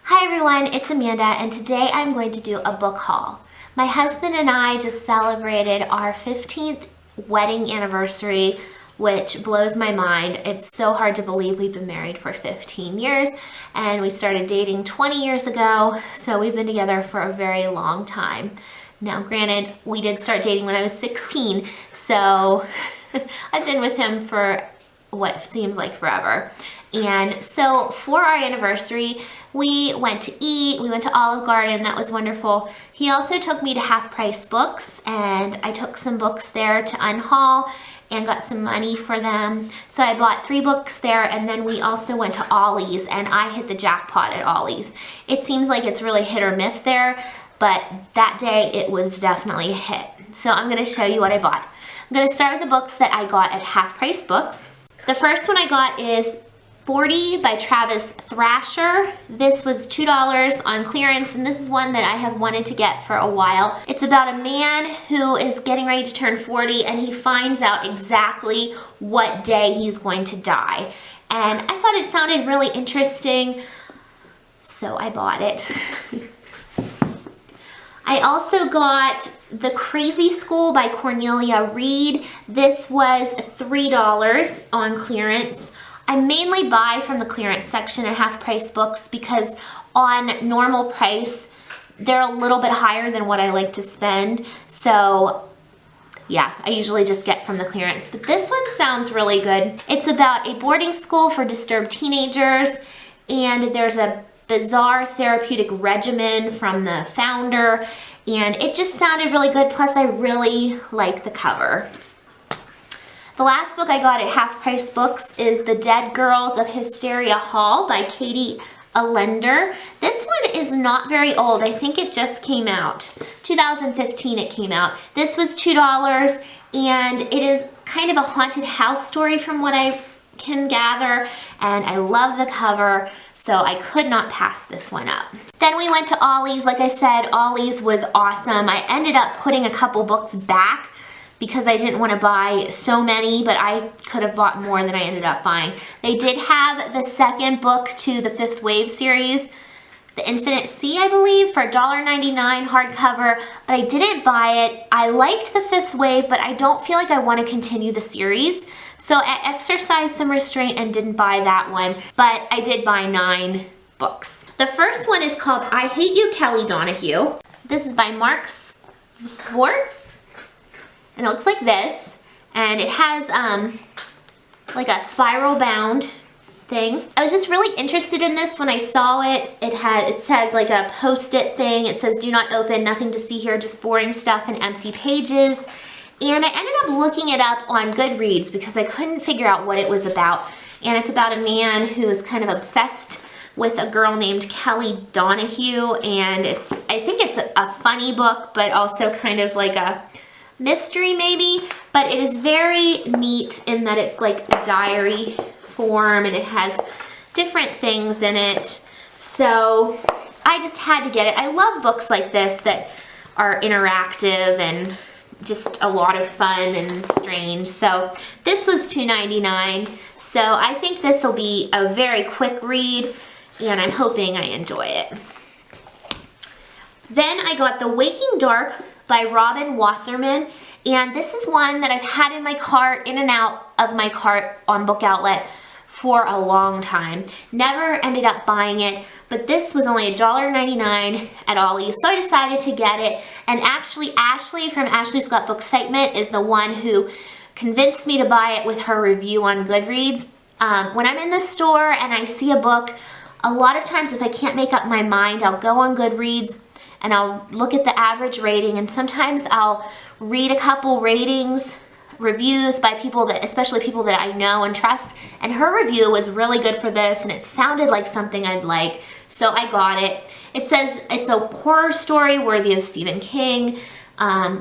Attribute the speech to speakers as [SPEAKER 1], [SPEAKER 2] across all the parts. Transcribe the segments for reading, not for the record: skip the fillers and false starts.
[SPEAKER 1] Hi everyone, it's Amanda and today I'm going to do a book haul. My husband and I just celebrated our 15th wedding anniversary, which blows my mind. It's so hard to believe we've been married for 15 years and we started dating 20 years ago, so we've been together for a very long time. Now granted, we did start dating when I was 16, so I've been with him for what seems like forever. And so for our anniversary, we went to eat, we went to Olive Garden, that was wonderful. He also took me to Half Price Books and I took some books there to unhaul and got some money for them. So I bought 3 books there and then we also went to Ollies and I hit the jackpot at Ollies. It seems like it's really hit or miss there, but that day it was definitely a hit. So I'm gonna show you what I bought. I'm gonna start with the books that I got at Half Price Books. The first one I got is 40 by Travis Thrasher. This was $2 on clearance and this is one that I have wanted to get for a while. It's about a man who is getting ready to turn 40 and he finds out exactly what day he's going to die. And I thought it sounded really interesting, so I bought it. I also got The Crazy School by Cornelia Reed. This was $3 on clearance. I mainly buy from the clearance section at Half Price Books because on normal price, they're a little bit higher than what I like to spend. So yeah, I usually just get from the clearance. But this one sounds really good. It's about a boarding school for disturbed teenagers and there's a bizarre therapeutic regimen from the founder and it just sounded really good. Plus I really like the cover. The last book I got at Half Price Books is The Dead Girls of Hysteria Hall by Katie Allender. This one is not very old. I think it just came out. 2015 it came out. This was $2 and it is kind of a haunted house story from what I can gather and I love the cover, so I could not pass this one up. Then we went to Ollies. Like I said, Ollies was awesome. I ended up putting a couple books back because I didn't want to buy so many, but I could have bought more than I ended up buying. They did have the second book to the Fifth Wave series, The Infinite Sea, I believe, for $1.99 hardcover, but I didn't buy it. I liked the Fifth Wave, but I don't feel like I want to continue the series. So I exercised some restraint and didn't buy that one, but I did buy 9 books. The first one is called I Hate You, Kelly Donahue. This is by Mark Swartz. And it looks like this, and it has like a spiral bound thing. I was just really interested in this when I saw it. It says like a post-it thing. It says do not open, nothing to see here, just boring stuff and empty pages. And I ended up looking it up on Goodreads because I couldn't figure out what it was about. And it's about a man who is kind of obsessed with a girl named Kelly Donahue, and I think it's a funny book, but also kind of like a mystery maybe, but it is very neat in that it's like a diary form and it has different things in it. So I just had to get it. I love books like this that are interactive and just a lot of fun and strange. So this was $2.99. So I think this will be a very quick read and I'm hoping I enjoy it. Then I got The Waking Dark by Robin Wasserman, and this is one that I've had in my cart, in and out of my cart on Book Outlet for a long time. Never ended up buying it, but this was only $1.99 at Ollies, so I decided to get it. And actually, Ashley from Ashley's Got Book Excitement is the one who convinced me to buy it with her review on Goodreads. When I'm in the store and I see a book, a lot of times if I can't make up my mind, I'll go on Goodreads and I'll look at the average rating, and sometimes I'll read a couple reviews by people that, especially people that I know and trust, and her review was really good for this and it sounded like something I'd like, so I got it. It says it's a horror story worthy of Stephen King.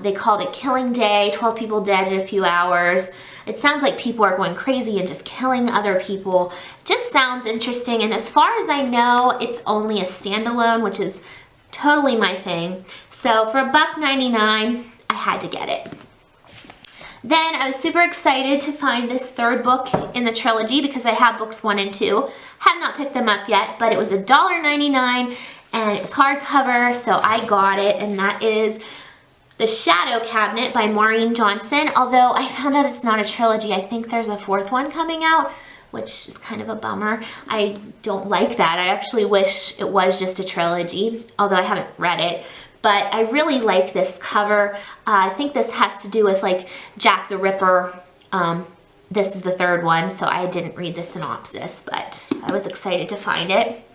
[SPEAKER 1] They called it Killing Day, 12 people dead in a few hours. It sounds like people are going crazy and just killing other people. Just sounds interesting, and as far as I know, it's only a standalone, which is totally my thing. So for $1.99, I had to get it. Then I was super excited to find this third book in the trilogy because I have books 1 and 2. Have not picked them up yet, but it was $1.99 and it was hardcover, so I got it, and that is The Shadow Cabinet by Maureen Johnson. Although I found out it's not a trilogy. I think there's a 4th one coming out, which is kind of a bummer. I don't like that. I actually wish it was just a trilogy, although I haven't read it. But I really like this cover. I think this has to do with like Jack the Ripper. This is the 3rd one, so I didn't read the synopsis, but I was excited to find it.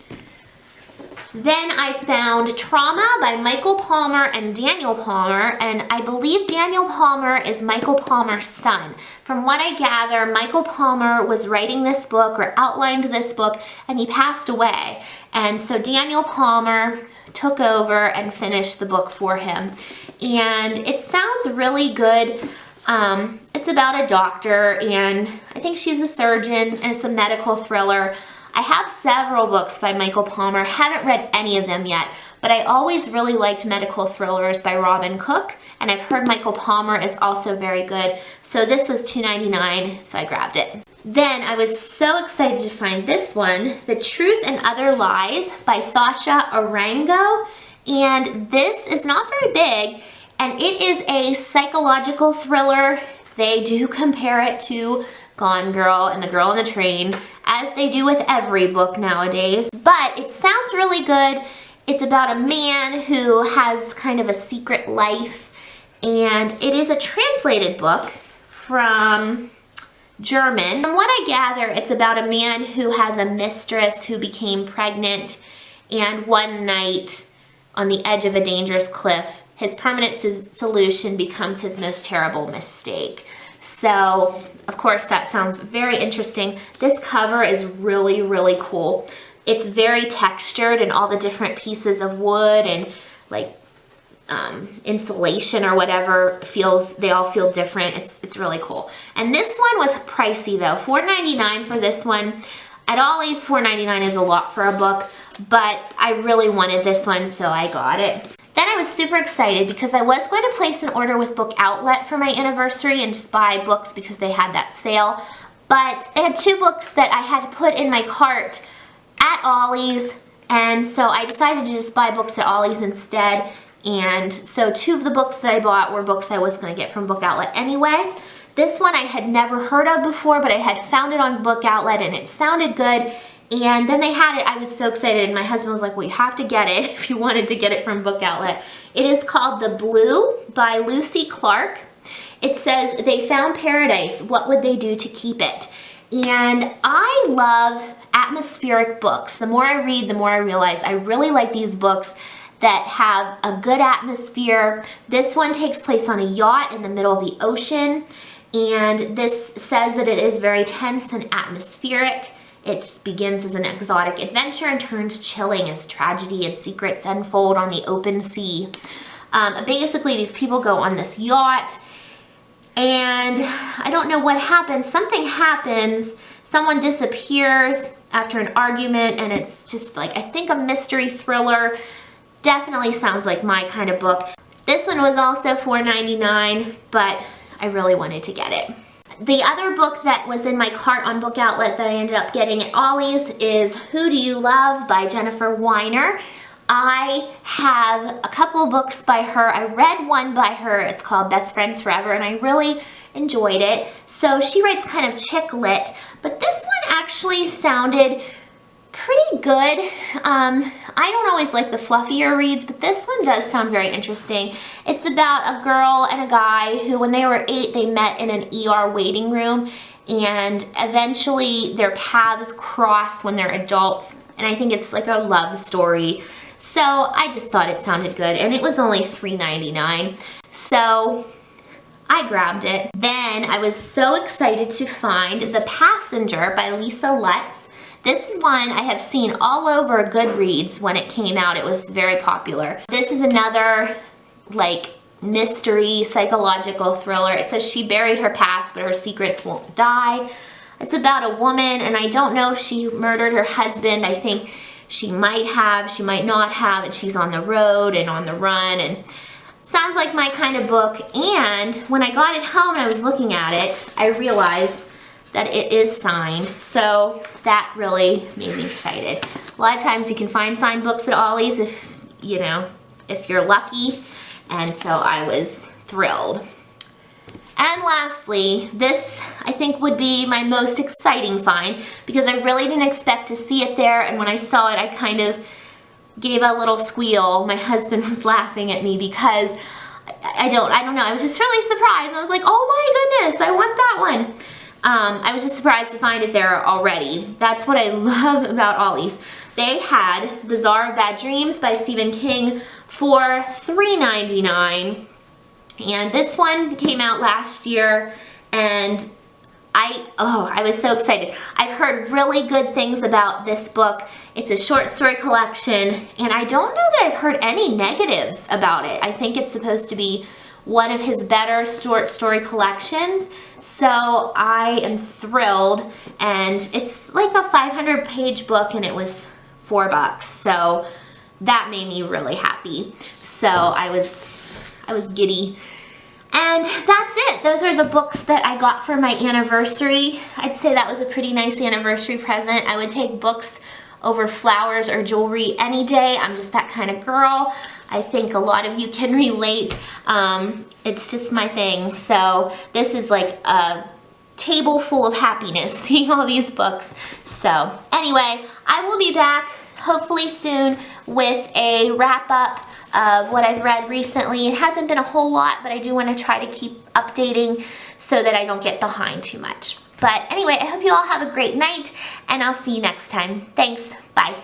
[SPEAKER 1] Then I found Trauma by Michael Palmer and Daniel Palmer, and I believe Daniel Palmer is Michael Palmer's son. From what I gather, Michael Palmer was writing this book or outlined this book, and he passed away. And so Daniel Palmer took over and finished the book for him. And it sounds really good. It's about a doctor, and I think she's a surgeon, and it's a medical thriller. I have several books by Michael Palmer. Haven't read any of them yet, but I always really liked medical thrillers by Robin Cook, and I've heard Michael Palmer is also very good. So this was $2.99, so I grabbed it. Then I was so excited to find this one, The Truth and Other Lies by Sasha Arango, and this is not very big, and it is a psychological thriller. They do compare it to Gone Girl and The Girl on the Train, as they do with every book nowadays. But it sounds really good. It's about a man who has kind of a secret life, and it is a translated book from German. From what I gather, it's about a man who has a mistress who became pregnant, and one night on the edge of a dangerous cliff, his permanent solution becomes his most terrible mistake. So, of course, that sounds very interesting. This cover is really, really cool. It's very textured, and all the different pieces of wood and like insulation or whatever they all feel different. It's really cool. And this one was pricey though, $4.99 for this one. At Ollies, $4.99 is a lot for a book, but I really wanted this one, so I got it. Then I was super excited because I was going to place an order with Book Outlet for my anniversary and just buy books because they had that sale. But I had 2 books that I had to put in my cart at Ollies, and so I decided to just buy books at Ollies instead. And so 2 of the books that I bought were books I was going to get from Book Outlet anyway. This one I had never heard of before, but I had found it on Book Outlet and it sounded good. And then they had it. I was so excited, and my husband was like, well, you have to get it if you wanted to get it from Book Outlet. It is called The Blue by Lucy Clark. It says, they found paradise. What would they do to keep it? And I love atmospheric books. The more I read, the more I realize I really like these books that have a good atmosphere. This one takes place on a yacht in the middle of the ocean, and this says that it is very tense and atmospheric. It begins as an exotic adventure and turns chilling as tragedy and secrets unfold on the open sea. Basically, these people go on this yacht, and I don't know what happens. Something happens. Someone disappears after an argument, and it's just like, I think, a mystery thriller. Definitely sounds like my kind of book. This one was also $4.99, but I really wanted to get it. The other book that was in my cart on Book Outlet that I ended up getting at Ollies is Who Do You Love by Jennifer Whiner. I have a couple of books by her. I read one by her. It's called Best Friends Forever, and I really enjoyed it. So she writes kind of chick lit, but this one actually sounded pretty good. I don't always like the fluffier reads, but this one does sound very interesting. It's about a girl and a guy who, when they were 8, they met in an ER waiting room, and eventually their paths cross when they're adults, and I think it's like a love story. So I just thought it sounded good, and it was only $3.99, so I grabbed it. Then I was so excited to find The Passenger by Lisa Lutz. This is one I have seen all over Goodreads when it came out. It was very popular. This is another like mystery psychological thriller. It says she buried her past, but her secrets won't die. It's about a woman, and I don't know if she murdered her husband. I think she might have, she might not have, and she's on the road and on the run, and sounds like my kind of book. And when I got it home and I was looking at it, I realized that it is signed. So that really made me excited. A lot of times you can find signed books at Ollies if, you know, if you're lucky. And so I was thrilled. And lastly, this I think would be my most exciting find because I really didn't expect to see it there, and when I saw it I kind of gave a little squeal. My husband was laughing at me because I don't know, I was just really surprised. I was like, oh my goodness, I want that one. I was just surprised to find it there already. That's what I love about Ollies. They had Bizarre Bad Dreams by Stephen King for $3.99. And this one came out last year, and I was so excited. I've heard really good things about this book. It's a short story collection, and I don't know that I've heard any negatives about it. I think it's supposed to be one of his better short story collections, so I am thrilled. And it's like a 500-page book, and it was $4, so that made me really happy. So I was giddy. And that's it. Those are the books that I got for my anniversary. I'd say that was a pretty nice anniversary present. I would take books over flowers or jewelry any day. I'm just that kind of girl. I think a lot of you can relate. It's just my thing. So this is like a table full of happiness seeing all these books. So anyway, I will be back hopefully soon with a wrap up of what I've read recently. It hasn't been a whole lot, but I do want to try to keep updating so that I don't get behind too much. But anyway, I hope you all have a great night, and I'll see you next time. Thanks. Bye.